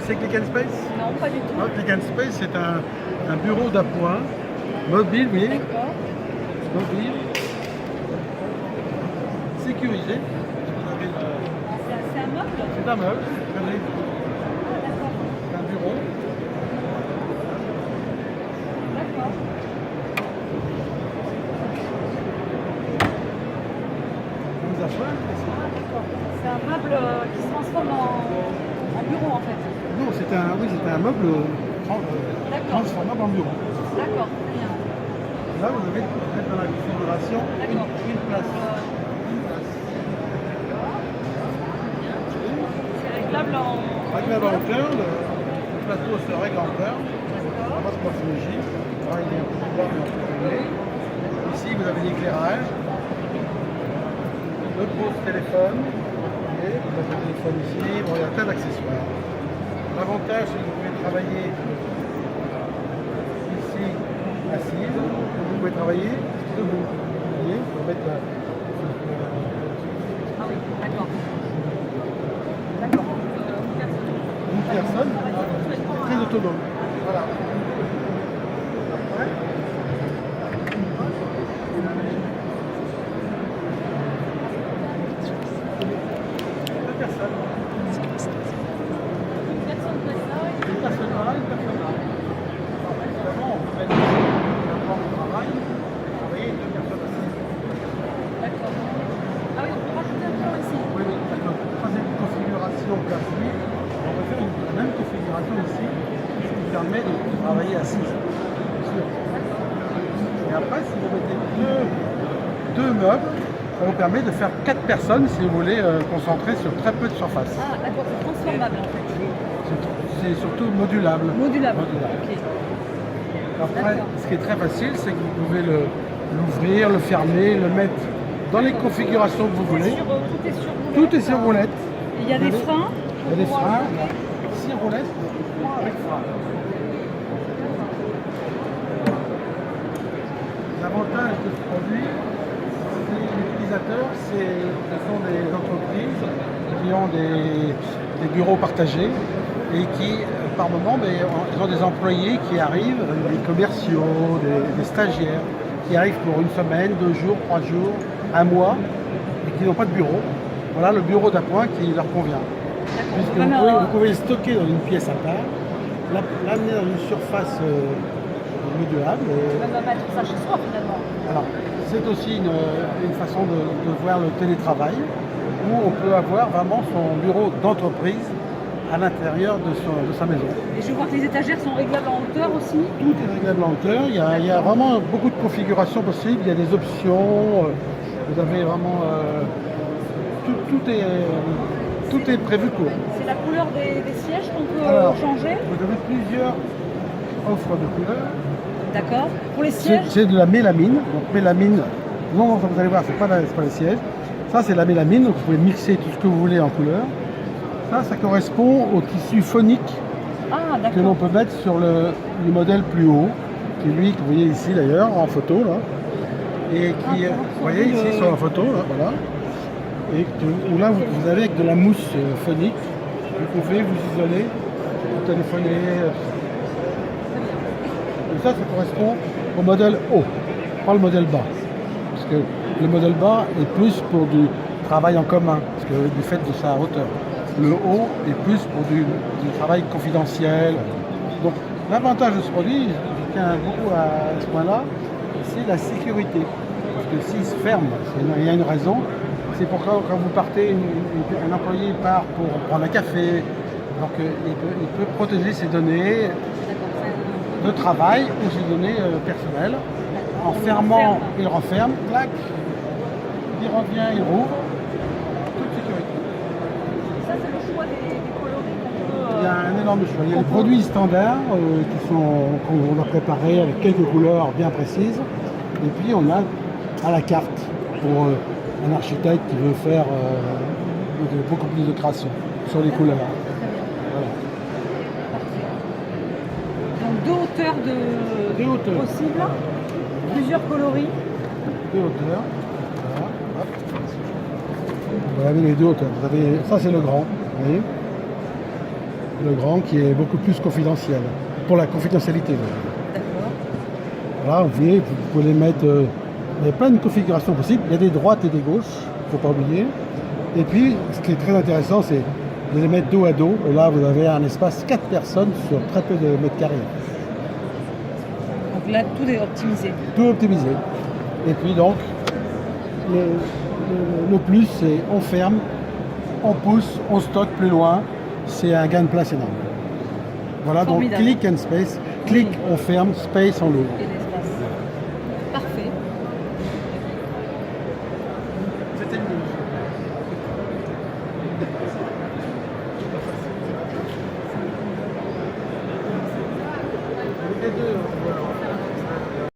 connaissez Click and Space? Non, pas du tout. Click and Space, c'est un bureau d'appoint mobile, oui, D'accord. mobile, sécurisé. Vous avez C'est un meuble? c'est un meuble, Ah, d'accord. c'est un bureau. D'accord. Mise à point. Ah, d'accord. C'est un meuble qui se transforme en bureau en fait. Non, oui, c'était un meuble transformable en bureau. D'accord, très bien. Là, vous avez dans la configuration D'accord. une place. Une place. C'est réglable en. Réglable en hauteur, le plateau se règle en hauteur. À votre morphologie. Là, il est un peu plus bas, mais un peu plus élevé. Ici, vous avez l'éclairage. Le pose téléphone. Et vous avez le téléphone ici. Bon, il y a plein d'accessoires. L'avantage, c'est que vous pouvez travailler ici, assise. Vous pouvez travailler debout. Vous voyez, vous pouvez mettre Ah oui, d'accord. D'accord. une personne très autonome. Voilà. Après, deux personnes. Une personne fait ça et Une personne là, une personne là. Alors, évidemment, on peut mettre un plan de travail, travailler deux personnes assises. d'accord. Ah oui, on peut rajouter un plan ici. Oui, oui, parce que la troisième configuration place vide, on peut faire la même configuration ici, ce qui permet de travailler assise. Bien sûr. Et après, si vous mettez deux meubles, ça vous permet de faire 4 personnes si vous voulez concentrer sur très peu de surface. Ah, d'accord, c'est transformable en fait. C'est surtout modulable. Modulable. Modulable. Ok. Après, D'accord. ce qui est très facile, c'est que vous pouvez l'ouvrir, le fermer, le mettre dans les configurations que vous voulez. Tout est sur roulette. Tout est sur roulette. Et il y a des freins. Il y a des freins, il y a 6 roulettes, 3 avec frein. L'avantage de ce produit, c'est l'utilisateur, ce sont des entreprises qui ont des bureaux partagés et qui, par moment, ils ont des employés qui arrivent, des commerciaux, des stagiaires, qui arrivent pour une semaine, 2 jours, 3 jours, un mois, et qui n'ont pas de bureau. Voilà le bureau d'appoint qui leur convient. Puisque vous pouvez le stocker dans une pièce à part, l'amener dans une surface modulable. On va mettre ça chez soi finalement. Alors, c'est aussi une façon de voir le télétravail, où on peut avoir vraiment son bureau d'entreprise à l'intérieur de sa maison. Et je vois que les étagères sont réglables en hauteur aussi. Tout est réglable en hauteur, il y a vraiment beaucoup de configurations possibles, il y a des options, vous avez vraiment... tout est prévu pour. C'est la couleur des sièges qu'on peut Alors, changer. vous avez plusieurs offres de couleurs. D'accord. Pour les sièges. C'est de la mélamine. Donc mélamine, non, vous allez voir, c'est pas les sièges. Ça, c'est la mélamine, donc vous pouvez mixer tout ce que vous voulez en couleur. Ça correspond au tissu phonique Ah, que l'on d'accord. peut mettre sur le modèle plus haut, qui est lui que vous voyez ici d'ailleurs en photo là, et qui, vous voyez ici sur la photo là, voilà, et où là vous avez avec de la mousse phonique, vous pouvez vous isoler, vous téléphoner. Et ça correspond au modèle haut, pas le modèle bas, parce que le modèle bas est plus pour du travail en commun, parce que du fait de sa hauteur. Le haut est plus pour du travail confidentiel. Donc l'avantage de ce produit, je tiens beaucoup à ce point-là, c'est la sécurité. Parce que s'il se ferme, il y a une raison. C'est pourquoi quand vous partez, un employé part pour prendre un café, donc il peut protéger ses données de travail ou ses données personnelles. En fermant, il referme, clac, il revient, il rouvre. Ça, c'est le choix des coloris qu'on peut. Il y a un énorme choix. Il y a les produits standards qu'on a préparés avec quelques couleurs bien précises. Et puis on a à la carte pour un architecte qui veut faire beaucoup plus de création sur les couleurs. Voilà. Donc deux hauteurs Deux hauteurs. possibles, plusieurs coloris. Deux hauteurs. Voilà. Hop. Vous avez les deux hauteurs. Ça c'est le grand. Vous voyez. le grand qui est beaucoup plus confidentiel, pour la confidentialité. D'accord. Là, vous pouvez les mettre, il y a plein de configurations possibles, il y a des droites et des gauches, il ne faut pas oublier. Et puis, ce qui est très intéressant, c'est de les mettre dos à dos, et là, vous avez un espace 4 personnes sur très peu de mètres carrés. Donc là, tout est optimisé. Tout optimisé. Et puis donc, le plus, c'est on ferme, on pousse, on stocke plus loin. C'est un gain de place énorme. Voilà, Formidable. donc click and space. Click, on ferme, space, on l'ouvre. Et